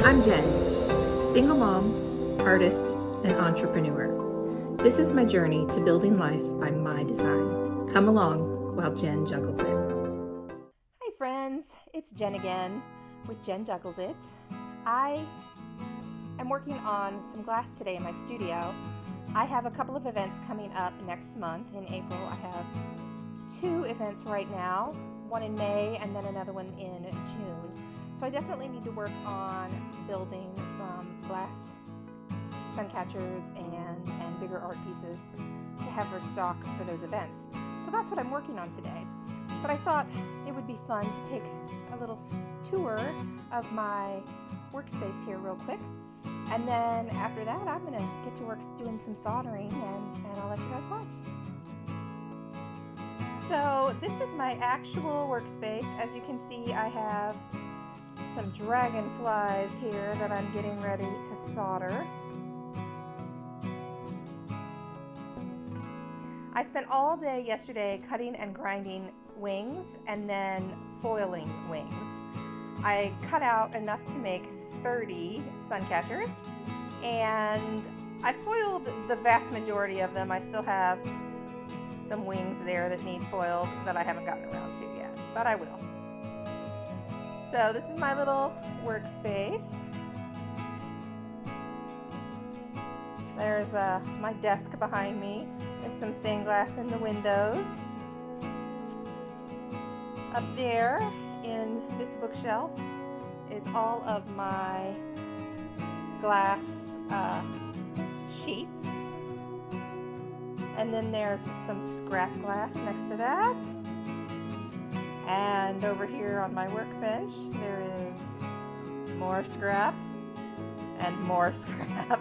I'm Jen, single mom, artist, and entrepreneur. This is my journey to building life by my design. Come along while Jen juggles it. Hi friends, it's Jen again with Jen Juggles It. I am working on some glass today in my studio. I have a couple of events coming up next month in April. I have 2 events right now, one in May and then another one in June. So I definitely need to work on building some glass sun catchers and bigger art pieces to have for stock for those events. So that's what I'm working on today. But I thought it would be fun to take a little tour of my workspace here real quick. And then after that, I'm going to get to work doing some soldering and I'll let you guys watch. So this is my actual workspace. As you can see, I have some dragonflies here that I'm getting ready to solder. I spent all day yesterday cutting and grinding wings and then foiling wings. I cut out enough to make 30 sun catchers and I foiled the vast majority of them. I still have some wings there that need foiled that I haven't gotten around to yet, but I will. So this is my little workspace. There's my desk behind me. There's some stained glass in the windows. Up there in this bookshelf is all of my glass sheets. And then there's some scrap glass next to that. And over here on my workbench, there is more scrap and more scrap.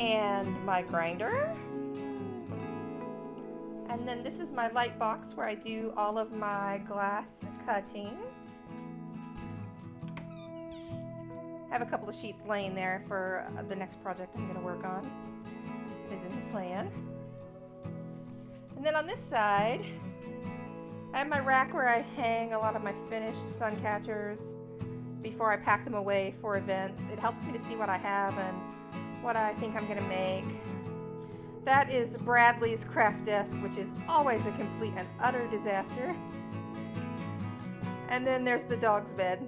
And my grinder. And then this is my light box where I do all of my glass cutting. I have a couple of sheets laying there for the next project I'm going to work on. Is in the plan. And then on this side, I have my rack where I hang a lot of my finished sun catchers before I pack them away for events. It helps me to see what I have and what I think I'm going to make. That is Bradley's craft desk, which is always a complete and utter disaster. And then there's the dog's bed.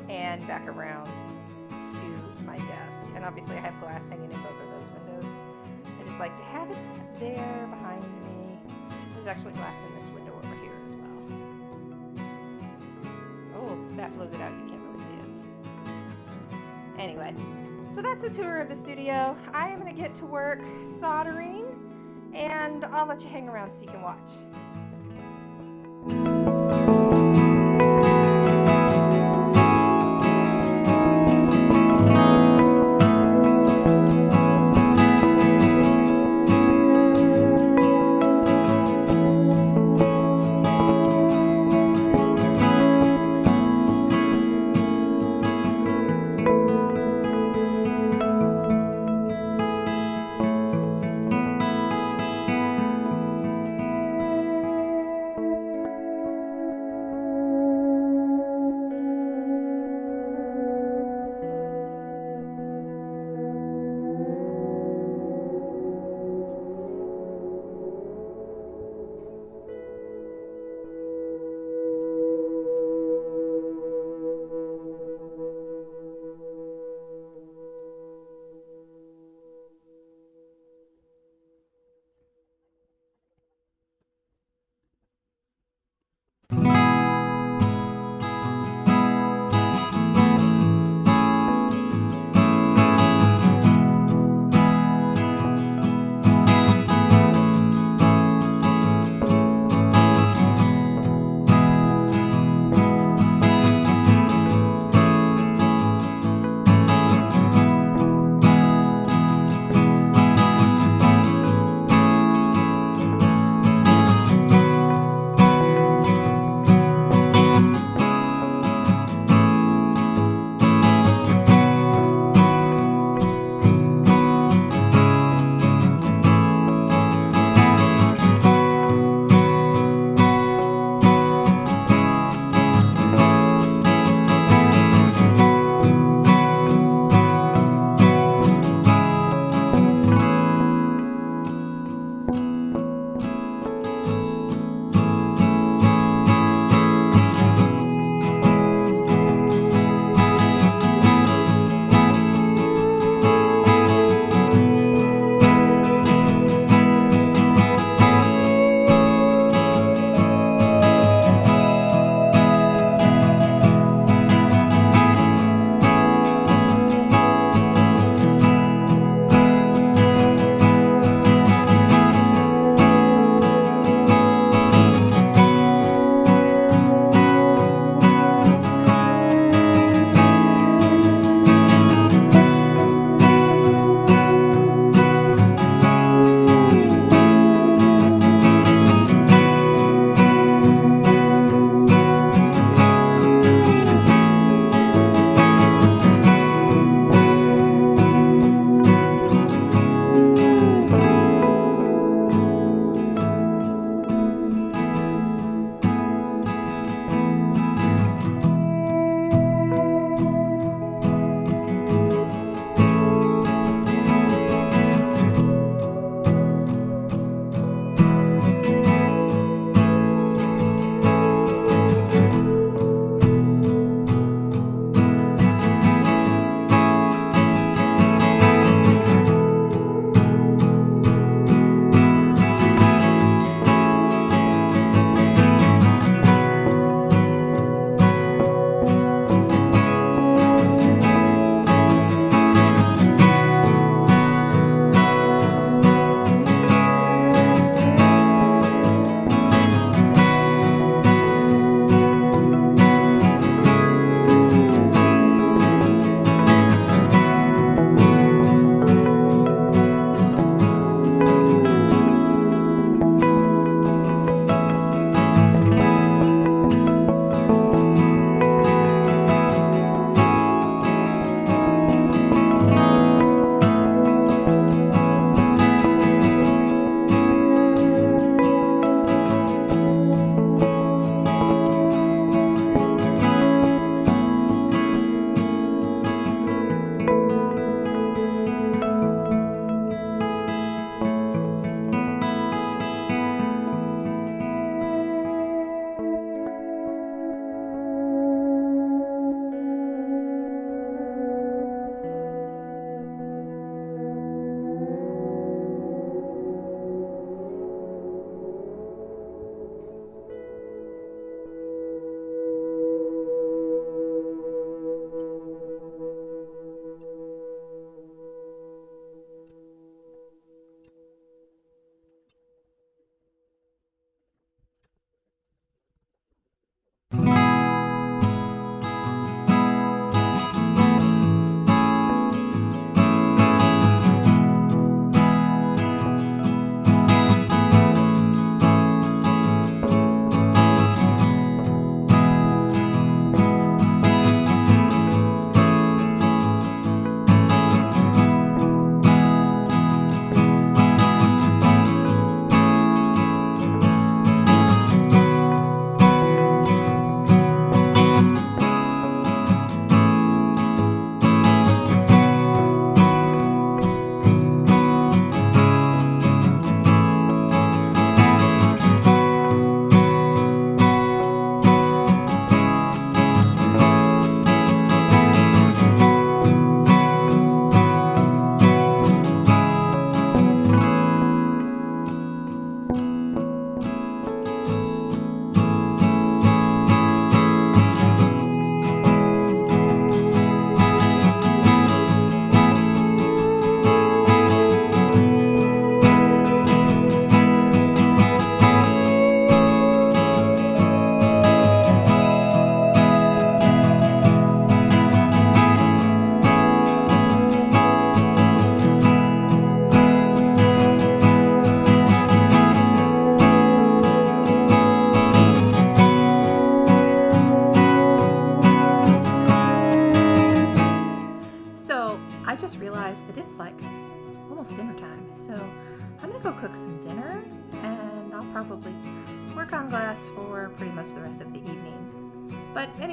And back around to my desk. And obviously I have glass hanging in both of those windows. I just like to have it there behind me. There's actually glass in this window over here as well. Oh, that blows it out. You can't really see it. Anyway, so that's the tour of the studio. I am going to get to work soldering, and I'll let you hang around so you can watch.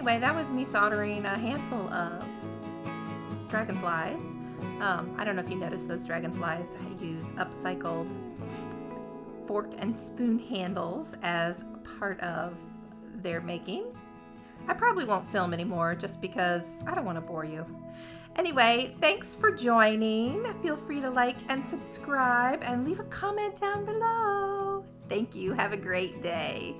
anyway, that was me soldering a handful of dragonflies. I don't know if you noticed those dragonflies use upcycled fork and spoon handles as part of their making. I probably won't film anymore just because I don't want to bore you. Anyway, thanks for joining. Feel free to like and subscribe and leave a comment down below. Thank you. Have a great day.